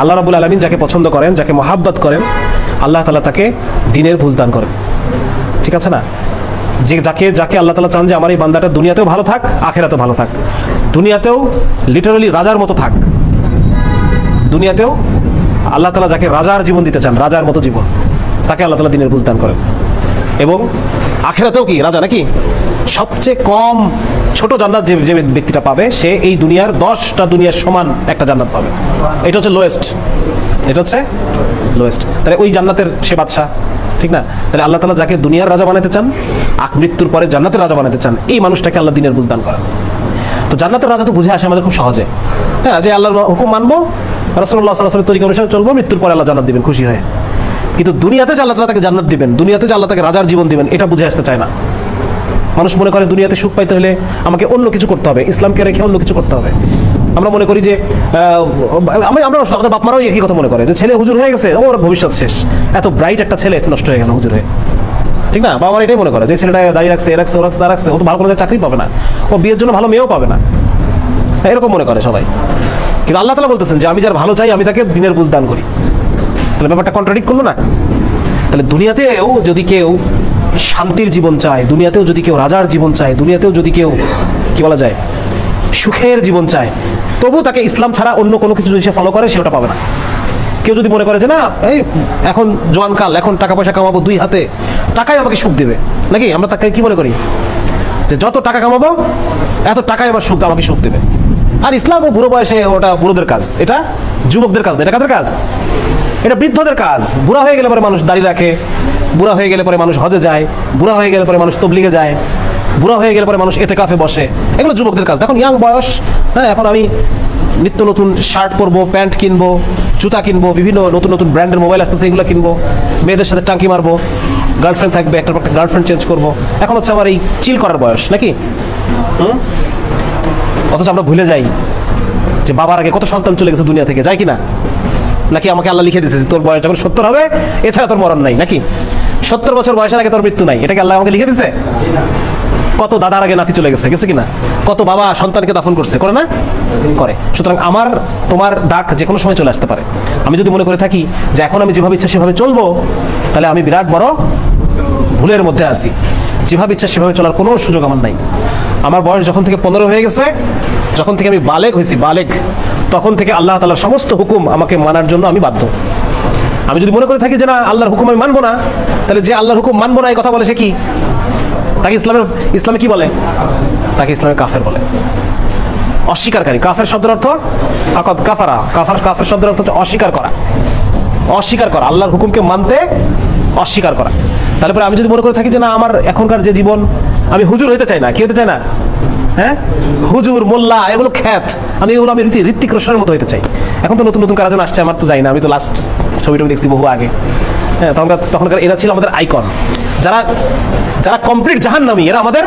আল্লাহ রাব্বুল আলামিন যাকে পছন্দ করেন, যাকে মহাব্বত করেন, আল্লাহ তাআলা তাকে দ্বীনের বুঝ দান করেন। ঠিক আছে না? যে যাকে আল্লাহ তাআলা চান যে আমার এই বান্দাটা দুনিয়াতেও ভালো থাক, আখিরাতেও ভালো থাক, দুনিয়াতেও লিটারালি রাজার মতো থাক, দুনিয়াতেও আল্লাহ তাআলা যাকে রাজার জীবন দিতে চান, রাজার মতো জীবন, তাকে আল্লাহ তাআলা দ্বীনের বুঝ দান করেন। এবং আখিরাতেও কি রাজা নাকি? সবচেয়ে কম ছোট জান্নাত যে ব্যক্তিটা পাবে, সে এই দুনিয়ার 10টা দুনিয়ার সমান একটা জান্নাত পাবে। এটা হচ্ছে লোয়েস্ট, এটা হচ্ছে লোয়েস্ট। তাহলে ওই জান্নাতের সে বাদশা, ঠিক না? তাহলে আল্লাহ তাআলা যাকে দুনিয়ার রাজা বানাতে চান, মৃত্যুর পরে জান্নাতের রাজা বানাতে চান, এই মানুষটাকে আল্লাহ দ্বীনের বুঝ দান করেন। তো জান্নাতের রাজা তো বুঝে আসে আমাদের খুব সহজে, হ্যাঁ, যে আল্লাহর হুকুম মানবো, রাসূলুল্লাহ সাল্লাল্লাহু আলাইহি ওয়াসাল্লামের তরিকা অনুসারে চলবো, মৃত্যুর পরে আল্লাহ জান্নাত দিবেন খুশি হয়ে। কিন্তু দুনিয়াতে যে আল্লাহ তাআলা তাকে জান্নাত দিবেন, দুনিয়াতে যে আল্লাহ তাকে রাজার জীবন দিবেন, এটা বুঝে আসতে চায় না। মানুষ মনে করে দুনিয়াতে সুখ পাইতে হলে আমাকে অন্য কিছু করতে হবে, ইসলামকে রেখে অন্য কিছু করতে হবে। আমরা মনে করি যে আমরা আমাদের বাপ মারাও একই কথা মনে করে যে ছেলে হুজুর হয়ে গেছে, ওর ভবিষ্যৎ শেষ, এত ব্রাইট একটা ছেলে নষ্ট হয়ে গেল হুজুর হয়ে, ঠিক না? বাবা এটাই মনে করে যে ছেলেটা দাঁড়িয়ে রাখছে, এ রাখছে, ও রাখছে, তা রাখছে, ও তো ভালো করে চাকরি পাবে না, ও বিয়ের জন্য ভালো মেয়েও পাবে না, এরকম মনে করে সবাই। কিন্তু আল্লাহ তাআলা বলতেছেন যে আমি যার ভালো চাই আমি তাকে দ্বীনের বুঝ দান করি। তাহলে ব্যাপারটা কন্ট্রাডিক্ট করলো না? তাহলে দুনিয়াতেও যদি কেউ শান্তির জীবন চায়, দুনিয়াতেও যদি কেউ রাজার জীবন চায়, দুনিয়াতেও যদি কেউ কি বলা যায় সুখের জীবন চায়, তবু তাকে ইসলাম ছাড়া অন্য কোনো কিছু যদি সে ফলো করে সেটা পাবে না। কেউ যদি মনে করে যে না এই এখন জোয়ানকাল, এখন টাকা পয়সা কামাবো দুই হাতে, টাকাই আমাকে সুখ দেবে, নাকি আমরা তাকে কি মনে করি যে যত টাকা কামাবো এত টাকাই আমার সুখ, আমাকে সুখ দেবে। আর ইসলাম ও বুড়ো বয়সে ওটা বুড়োদের কাজ, এটা যুবকদের কাজ না, এটা কাদের কাজ? এটা বৃদ্ধদের কাজ। বুড়া হয়ে গেলে পরে মানুষ দাড়ি রাখে, বুড়া হয়ে গেলে পরে মানুষ হজে যায়, বুড়া হয়ে গেলে পরে মানুষ তবলিগে যায়, বুড়া হয়ে গেলে পরে মানুষ এতেকাফে বসে, এগুলো যুবকদের কাজ। এখন ইয়াং বয়স, হ্যাঁ, এখন আমি নিত্য নতুন শার্ট পরবো, প্যান্ট কিনবো, জুতা কিনবো, বিভিন্ন নতুন নতুন ব্র্যান্ডের মোবাইল আসতেছে, এগুলো কিনবো, মেয়েদের সাথে টাঙ্কি মারবো, গার্লফ্রেন্ড থাকবে, একটা গার্লফ্রেন্ড চেঞ্জ করবো। এখন হচ্ছে আমার এই চিল করার বয়স, নাকি? অথচ আমরা ভুলে যাই যে বাবার আগে কত সন্তান চলে গেছে দুনিয়া থেকে, যায় কিনা? নাকি আমাকে আল্লাহ লিখে দিয়েছে তোর বয়স যখন 70 হবে এছাড়া তোর মরণ নাই, নাকি 70 বছর বয়সের আগে তোর মৃত্যু নাই, এটাকে আল্লাহ আমাকে লিখে দিয়েছে? কত দাদার আগে নাতি চলে গেছে, গেছে কিনা? কত বাবা সন্তানকে দাফন করছে, করে না? করে। সুতরাং আমার তোমার ডাক যে কোনো সময় চলে আসতে পারে। আমি যদি মনে করে থাকি যে এখন আমি যেভাবে ইচ্ছা সেভাবে চলবো, তাহলে আমি বিরাট বড় ভুলের মধ্যে আছি। যেভাবে ইচ্ছা সেভাবে চলার কোনো সুযোগ আমার নাই। আমার বয়স যখন থেকে 15 হয়ে গেছে, যখন থেকে আমি বালেগ হয়েছি, বালেগ, তখন থেকে আল্লাহ তাআলার সমস্ত হুকুম আমাকে মানার জন্য আমি বাধ্য। আমি যদি মনে করে থাকি যে না আল্লাহর হুকুম আমি মানবো না, তাহলে যে আল্লাহর হুকুম মানবো না এই কথা বলে সে কি? তাকে ইসলামে কি বলে? তাকে ইসলামে কাফের বলে, অস্বীকারী। কাফের শব্দের অর্থ ফাকাদ কাফারা, কাফের শব্দের অর্থ হচ্ছে অস্বীকার করা, অস্বীকার করা, আল্লাহর হুকুমকে মানতে অস্বীকার করা। তাহলে পরে আমি যদি মনে করে থাকি যে না আমার এখনকার যে জীবন, আমি হুজুর হইতে চাই না, কি হতে চাই না? হ্যাঁ, হুজুর, মোল্লা, এগুলো খ্যাত, আমি ঋত্বিক রোশনের মতো হইতে চাই। এখন তো নতুন নতুন কারাজন আসছে, আমার তো যাই না, আমি তো লাস্ট ছবিটা দেখছি বহু আগে। হ্যাঁ, তখনকার এরা ছিল আমাদের আইকন। যারা কমপ্লিট জাহান্নামী, এরা আমাদের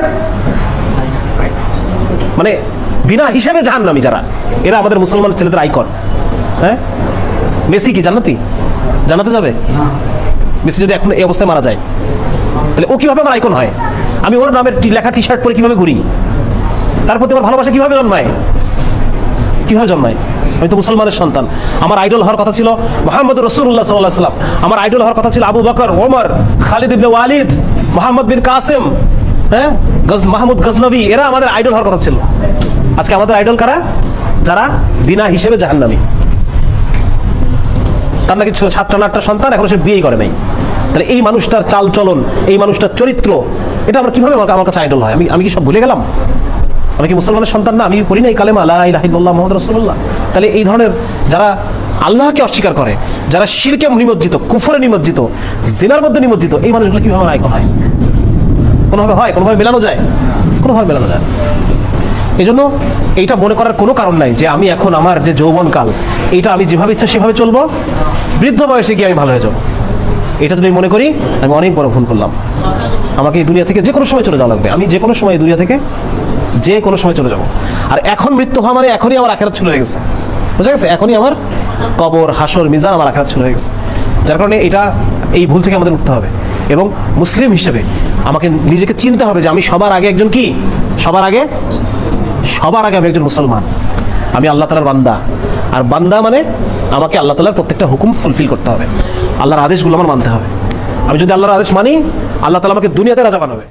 মানে বিনা হিসাবে জাহান্নামী যারা, এরা আমাদের মুসলমান ছেলেদের আইকন। হ্যাঁ, মেসি কি জান্নাতি? জান্নাতে যাবে? মেসি যদি এখন এই অবস্থায় মারা যায়, তাহলে ও কিভাবে আমার আইকন হয়? আমি ওর নামের লেখা টি শার্ট পরে কিভাবে ঘুরি? তার প্রতি আমার ভালোবাসা কিভাবে জন্মায়? কিভাবে জন্মায়? আমি তো মুসলমানের সন্তান। আমার আইডল হওয়ার কথা ছিল মুহাম্মদ রাসূলুল্লাহ সাল্লাল্লাহু আলাইহি ওয়াসাল্লাম, আমার আইডল হওয়ার কথা ছিল আবু বকর, ওমর, খালিদ ইবনে ওয়ালিদ, মুহাম্মদ বিন কাসিম, হ্যাঁ, মাহমুদ গজনবী, এরা আমাদের আইডল হওয়ার কথা ছিল। আজকে আমাদের আইডল কারা? যারা বিনা হিসেবে জাহান্নামী। তার নাকি 7টা সন্তান, এখনো সে বিয়েই করে নাই। তাহলে এই মানুষটার চাল চলন, এই মানুষটার চরিত্র, এটা আমরা কিভাবে আমার কাছে আইডল হয়? আমি কি সব ভুলে গেলাম? আমি কি মুসলমানের সন্তান না? আমি পড়ি নাই কালেমা লা ইলাহা ইল্লাল্লাহ মুহাম্মাদুর রাসূলুল্লাহ? তাহলে এই ধরনের যারা আল্লাহকে অস্বীকার করে, যারা শিরকে নিমজ্জিত, কুফরে নিমজ্জিত, জিনার মধ্যে নিমজ্জিত, এই মানুষগুলো কিভাবে আইকন হয়? কোনোভাবে হয়? কোনোভাবে মেলানো যায়? কোনোভাবে মেলানো যায়। এই জন্য এইটা মনে করার কোনো কারণ নাই যে আমি এখন আমার যে যৌবনকাল, এইটা আমি যেভাবে ইচ্ছা সেভাবে চলবো, বৃদ্ধ বয়সে গিয়ে আমি ভালো হয়ে যাবো। এটা যদি মনে করি আমি অনেক বড় ভুল করলাম। আমাকে এই দুনিয়া থেকে যে কোনো সময় চলে যাওয়া লাগবে। আমি যে কোনো সময় এই দুনিয়া থেকে যে কোনো সময় চলে যাব। আর এখন মৃত্যু হওয়া মানে এখনই আমার আখিরাত শুরু হয়ে গেছে। বুঝা গেছে? এখনই আমার কবর, হাসর, মিজান আমার আখিরাত শুরু হয়ে গেছে। যার কারণে এই ভুল থেকে আমাদের উঠতে হবে, এবং মুসলিম হিসেবে আমাকে নিজেকে চিনতে হবে যে আমি সবার আগে একজন কি, সবার আগে আমি একজন মুসলমান। আমি আল্লাহ তাআলার বান্দা, আর বান্দা মানে আমাকে আল্লাহ তাআলার প্রত্যেকটা হুকুম ফুলফিল করতে হবে, আল্লাহর আদেশগুলো আমার মানতে হবে। আমি যদি আল্লাহর আদেশ মানি, আল্লাহ তাআলা আমাকে দুনিয়াতে রাজা বানাবে।